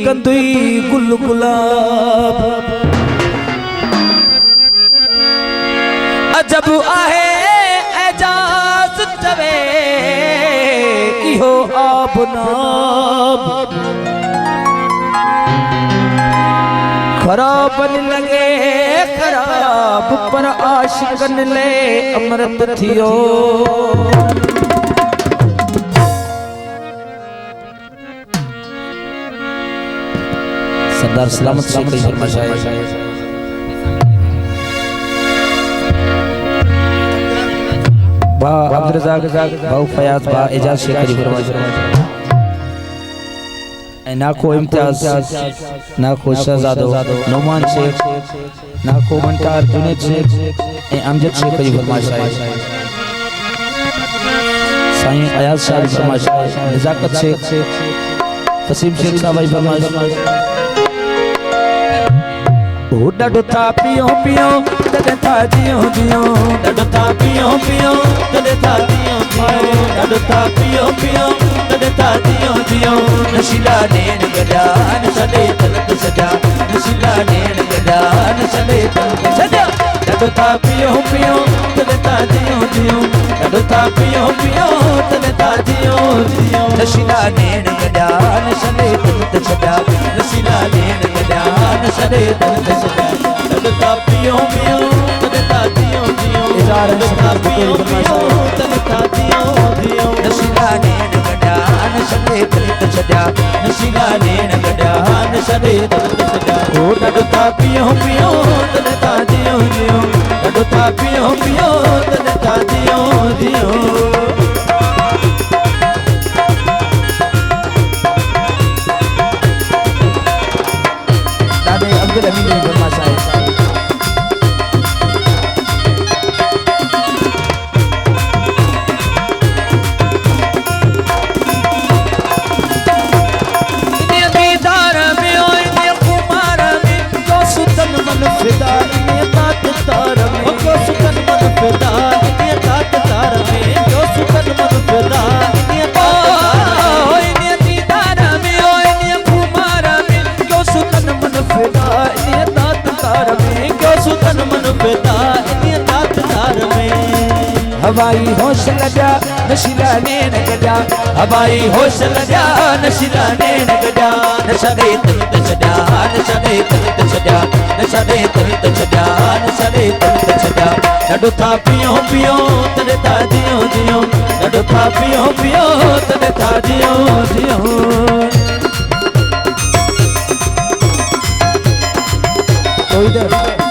कंदुई गुल गुलाब अजब आहे एजाज चवे इहो आब नाब खराब लगे खराब पर आशिकन ले अमृत थियो सरदार सलामत शेख फरमाया बा अब्दुल रज़ाक भाऊ फयाज बा एजाज शेख फरमाया ना को इम्तियाज ना को शहजादो नौमान शेख ना को मंटार जुनेद शेख ए अमजद शेख की फरमाइश है साईं अयाज शाह की फरमाइश है नजाकत शेख फसीम शेख साहब की फरमाइश ओ डडो था पियो पियो तदे था जियो जियो डडो था पियो पियो तदे था जियो जियो डडो था पियो पियो तदे था जियो जियो नशीला नैन गजा नशले तलक सजा नशीला नैन गजा नशले तलक सजा डडो था पियो पियो तदे था जियो जियो डडो था पियो पियो तदे था जियो जियो नशीला नैन गजा नशले तलक सजा नशीला नैन गजा नशले तलक सजा डडो था पियो पियो तदे था जियो जियो डडो था पियो पियो तदे था जियो जियो नशीला नैन गजा नशले तलक सजा नशीला नैन गजा नशले तलक सजा ओ डडो था पियो पियो तदे था जियो जियो डडो था पियो पियो तदे था जियो जियो हवाई होश लगा नशीला नैन गजा हवाई होश लगा नशीला नैन गजा नशले तलक सजा नशले तलक सजा नशले तलक सजा नशले तलक सजा डडो था पियो पियो तदे था जियो जियो डडो था पियो पियो तदे था जियो जियो तो इधर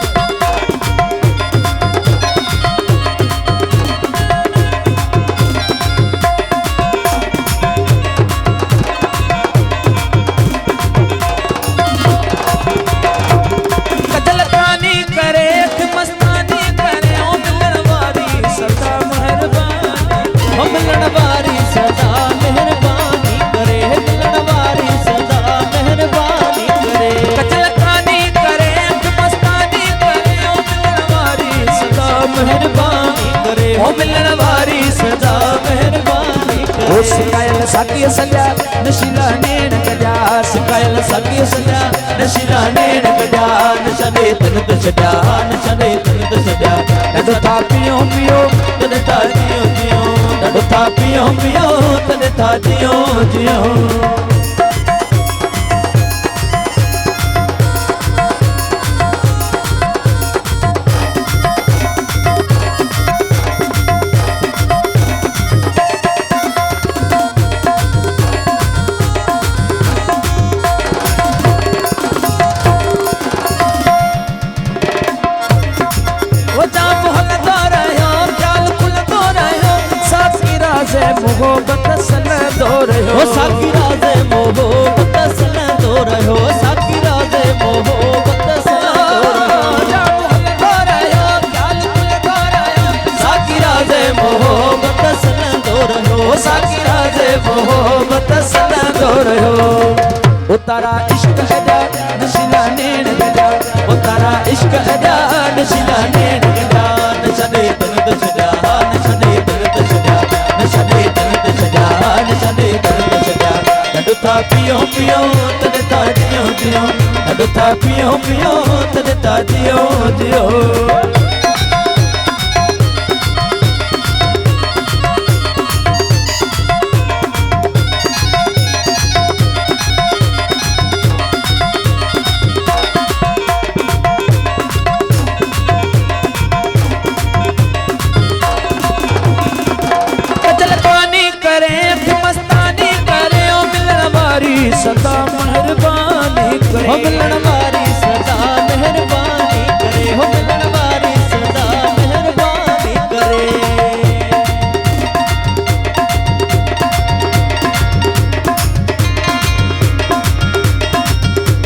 साकी सजा नशीला नैन गजा सिकायल साकी सजा नशीला नैन गजा नशले तलक सजा नशले तलक सजा डडो था पियो पियो तदे था जियो जियो डडो था पियो पियो तदे था जियो जियो मोहब्बत सन दो रहो साकी राज़े मोहब्बत सन दो रहो साकी राज़े मोहब्बत सन दो रहो साकी राज़े मोहब्बत सन दो रहो साकी राज़े मोहब्बत सन दो रहो उतारा इश्क अदा नशीला नैन गजा उतारा इश्क अदा नशीला नैन गजा नशले तलक सजा नशले तलक सजा नशले तलक सजा नशले तलक सजा डडो था पियो पियो तदे था जियो जियो ॾाढो था पियो पियो तॾहिं था जियो जियो सदा मेहरबानी करे हो मिलन वारी सदा मेहरबानी करे हो मिलन वारी सदा मेहरबानी करे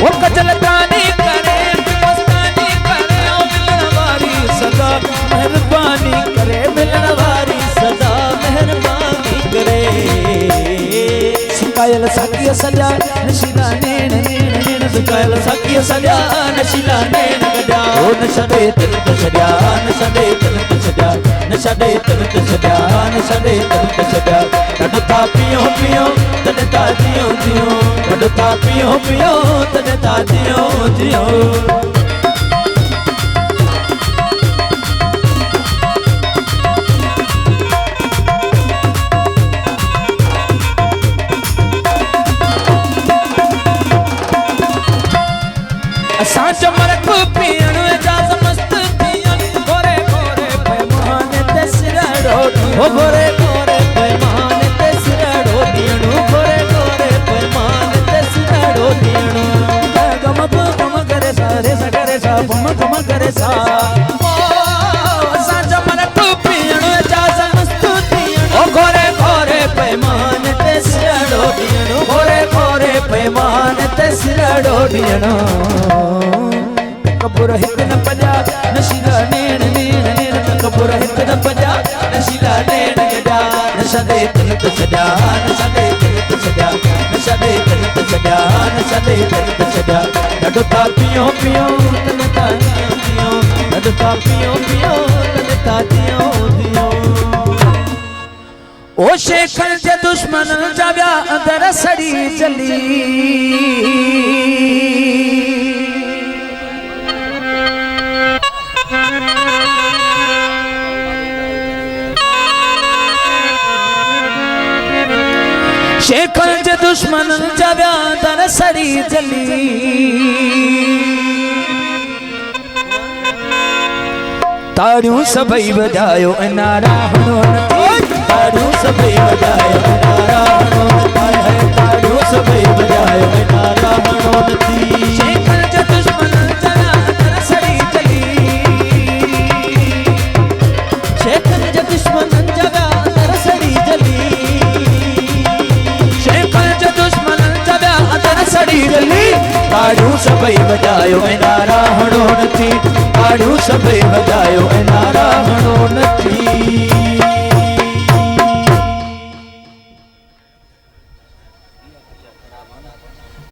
वो कजलदानी करे मस्तानी करे हो मिलन वारी सदा मेहरबानी करे मिलन वारी सदा मेहरबानी करे कायल साकिया सजा नशीला नैन नैन नैन कायल साकिया सजा नशीला नैन गजा ओ नशा दे तन सजा नशा दे तन सजा नशा दे तन सजा नशा दे तन सजा ॾाढो था पियो पियो तॾहिं था जियो जियो ॾाढो था पियो पियो तॾहिं था जियो जियो चमरक पियण जास मस्त थियन गोरे गोरे पैमान ते सिरड़ो हो गोरे गोरे पैमान ते सिरड़ो दियणो गोरे गोरे पैमान ते सिरड़ो दियणो गम गम करे सारे सगरे सा गम गम करे सा सा चमरक पियण जास मस्त थियन हो गोरे गोरे पैमान ते सिरड़ो दियणो गोरे गोरे पैमान ते सिरड़ो दियणो कपूर हित न पजा नशीला नैन नैन नैन कपूर हित न पजा नशीला नैन गजा नशा दे तन सजा नशा दे तन सजा नशा दे तन सजा नशा दे तन सजा ॾाढो था पियो पियो तन था जियो ॾाढो था पियो पियो तन था जियो जियो ओ शेखन जे दुश्मन जा व्या अंदर सड़ी चली शेखन जे दुश्मन जव्या दर सड़ी जली ताड़ियूं सभई वजायो नारा हणो ताड़ियूं सभई वजायो नारा हणो ताड़ियूं सभई वजायो नारा हणो शेखन जे दुश्मन जव्या दर सड़ी जली शेखन जे दुश्मन जव्या दर सड़ी जली ताड़ियूं सभई वजायो नारा हणो नथी ताड़ियूं सभई वजायो नारा हणो नथी